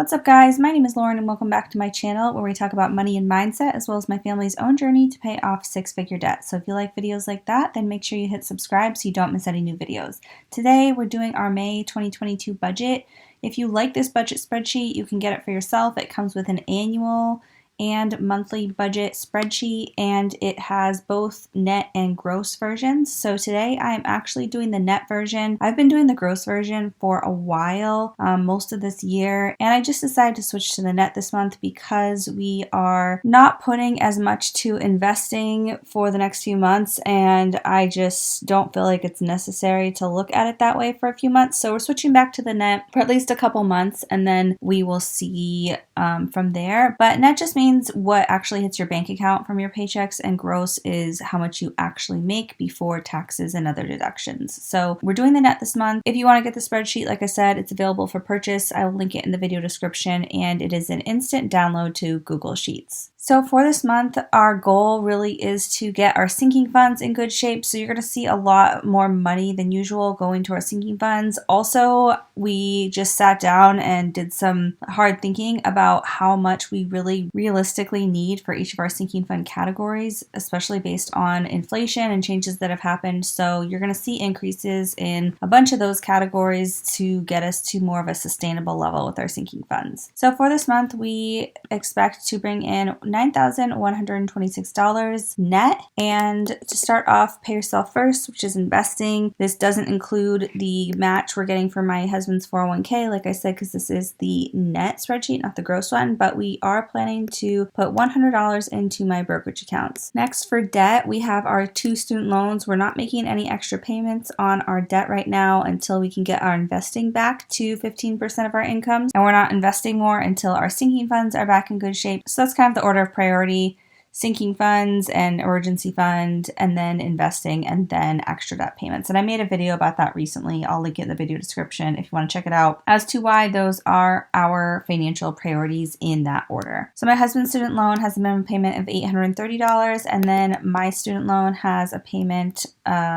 What's up, guys? My name is Lauren and welcome back to my channel where we talk about money and mindset as well as my family's own journey to pay off six-figure debt. So if you like videos like that, then make sure you hit subscribe so you don't miss any new videos. Today we're doing our May 2022 budget. If you like this budget spreadsheet, you can get it for yourself. It comes with an annual and monthly budget spreadsheet, and it has both net and gross versions. So today I am actually doing the net version. I've been doing the gross version for a while, most of this year, and I just decided to switch to the net this month because we are not putting as much to investing for the next few months, and I just don't feel like it's necessary to look at it that way for a few months. So we're switching back to the net for at least a couple months, and then we will see from there. But net just means what actually hits your bank account from your paychecks, and gross is how much you actually make before taxes and other deductions. So we're doing the net this month. If you want to get the spreadsheet, like I said, it's available for purchase. I will link it in the video description, and it is an instant download to Google Sheets. So for this month, our goal really is to get our sinking funds in good shape. So you're going to see a lot more money than usual going to our sinking funds. Also, we just sat down and did some hard thinking about how much we really realistically need for each of our sinking fund categories, especially based on inflation and changes that have happened. So you're going to see increases in a bunch of those categories to get us to more of a sustainable level with our sinking funds. So for this month, we expect to bring in $9,126 net. And to start off, pay yourself first, which is investing. This doesn't include the match we're getting from my husband's 401k, like I said, because this is the net spreadsheet, not the gross one, but we are planning to put $100 into my brokerage accounts. Next, for debt, we have our 2 student loans. We're not making any extra payments on our debt right now until we can get our investing back to 15% of our incomes, and we're not investing more until our sinking funds are back in good shape. So that's kind of the order of priority: sinking funds and emergency fund, and then investing, and then extra debt payments. And I made a video about that recently. I'll link it in the video description if you want to check it out as to why those are our financial priorities in that order. So my husband's student loan has a minimum payment of $830, and then my student loan has a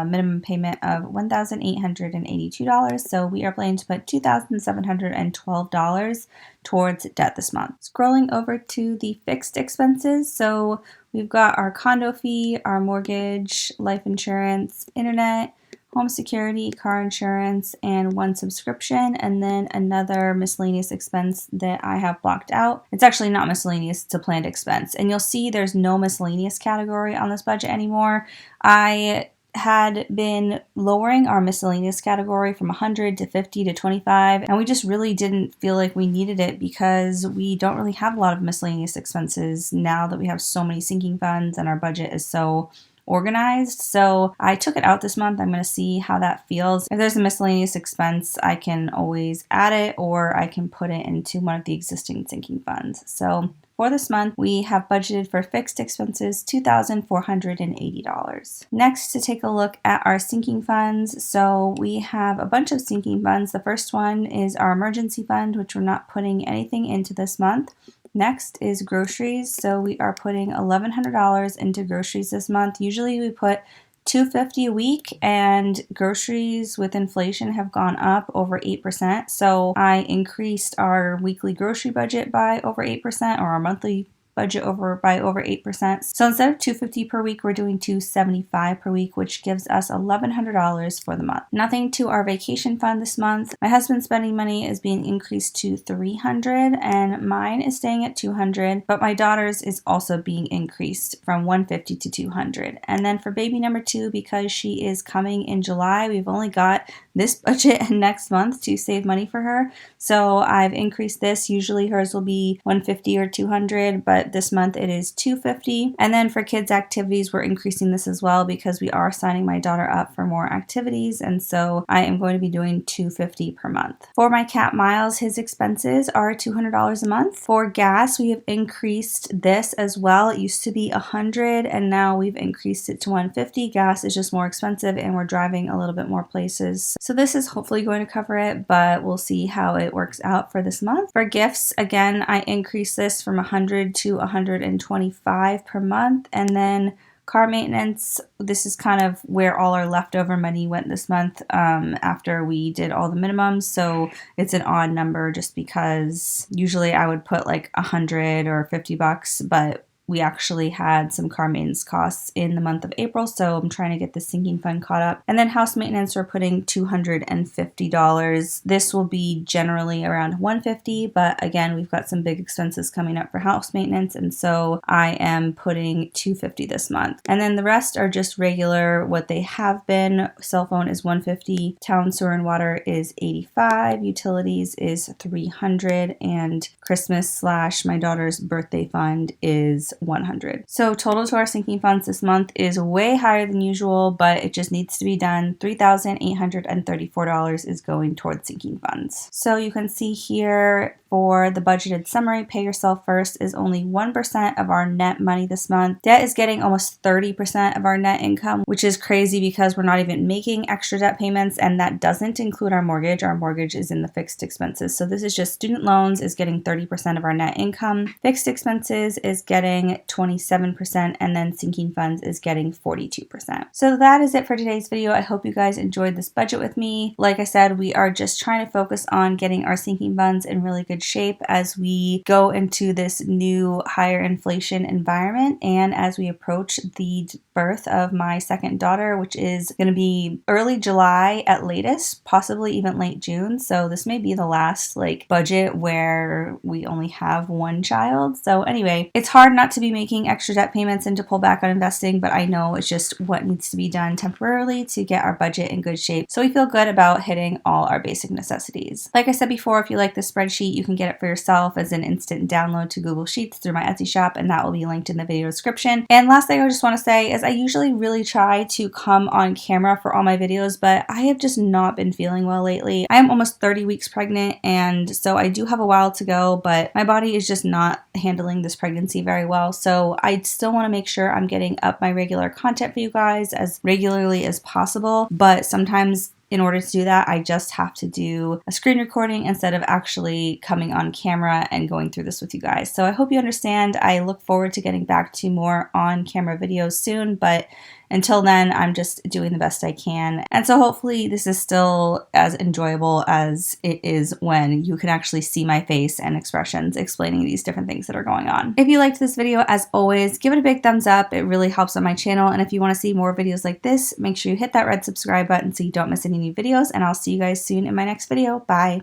minimum payment of $1,882. So we are planning to put $2,712 towards debt this month. Scrolling over to the fixed expenses. So we've got our condo fee, our mortgage, life insurance, internet, home security, car insurance, and one subscription, and then another miscellaneous expense that I have blocked out. It's actually not miscellaneous, it's a planned expense. And you'll see there's no miscellaneous category on this budget anymore. I had been lowering our miscellaneous category from 100 to 50 to 25, and we just really didn't feel like we needed it because we don't really have a lot of miscellaneous expenses now that we have so many sinking funds and our budget is so organized. So I took it out this month. I'm going to see how that feels. If there's a miscellaneous expense, I can always add it, or I can put it into one of the existing sinking funds. So for this month, we have budgeted for fixed expenses $2,480. Next, to take a look at our sinking funds. So we have a bunch of sinking funds. The first one is our emergency fund, which we're not putting anything into this month. Next is groceries. So we are putting $1,100 into groceries this month. Usually we put $250 a week, and groceries with inflation have gone up over 8%. So I increased our weekly grocery budget by over 8%, or our monthly budget by over 8%. So instead of $250 per week, we're doing $275 per week, which gives us $1,100 for the month. Nothing to our vacation fund this month. My husband's spending money is being increased to $300, and mine is staying at $200, but my daughter's is also being increased from $150 to $200. And then for baby number 2, because she is coming in July, we've only got this budget and next month to save money for her. So I've increased this. Usually hers will be $150 or $200, but this month it is $250. And then for kids activities, we're increasing this as well because we are signing my daughter up for more activities, and so I am going to be doing $250 per month. For my cat Miles, his expenses are $200 a month. For gas, we have increased this as well. It used to be $100, and now we've increased it to $150. Gas is just more expensive, and we're driving a little bit more places. So this is hopefully going to cover it, but we'll see how it works out for this month. For gifts, again, I increased this from $100 to $125 per month, and then Car maintenance, this is kind of where all our leftover money went this month after we did all the minimums. So it's an odd number just because usually I would put like $100 or $50, but we actually had some car maintenance costs in the month of April, so I'm trying to get the sinking fund caught up. And then house maintenance, we're putting $250. This will be generally around $150, but again, we've got some big expenses coming up for house maintenance, and so I am putting $250 this month. And then the rest are just regular, what they have been. Cell phone is $150, town sewer and water is $85, utilities is $300, and Christmas / my daughter's birthday fund is $100. So total to our sinking funds this month is way higher than usual, but it just needs to be done. $3,834 is going towards sinking funds. So you can see here for the budgeted summary, pay yourself first is only 1% of our net money this month. Debt is getting almost 30% of our net income, which is crazy because we're not even making extra debt payments, and that doesn't include our mortgage. Our mortgage is in the fixed expenses. So this is just student loans is getting 30% of our net income. Fixed expenses is getting 27%, and then sinking funds is getting 42%. So that is it for today's video. I hope you guys enjoyed this budget with me. Like I said, we are just trying to focus on getting our sinking funds in really good shape as we go into this new higher inflation environment and as we approach the birth of my second daughter, which is going to be early July at latest, possibly even late June. So this may be the last budget where we only have one child. So anyway, it's hard not to be making extra debt payments and to pull back on investing, but I know it's just what needs to be done temporarily to get our budget in good shape so we feel good about hitting all our basic necessities. Like I said before, if you like the spreadsheet, you can get it for yourself as an instant download to Google Sheets through my Etsy shop, and that will be linked in the video description. And last thing I just want to say is I usually really try to come on camera for all my videos, but I have just not been feeling well lately. I am almost 30 weeks pregnant, and so I do have a while to go, but my body is just not handling this pregnancy very well. So I still want to make sure I'm getting up my regular content for you guys as regularly as possible, but sometimes in order to do that, I just have to do a screen recording instead of actually coming on camera and going through this with you guys. So I hope you understand. I look forward to getting back to more on-camera videos soon, but until then, I'm just doing the best I can. And so hopefully this is still as enjoyable as it is when you can actually see my face and expressions explaining these different things that are going on. If you liked this video, as always, give it a big thumbs up. It really helps on my channel. And if you want to see more videos like this, make sure you hit that red subscribe button so you don't miss any new videos. And I'll see you guys soon in my next video. Bye.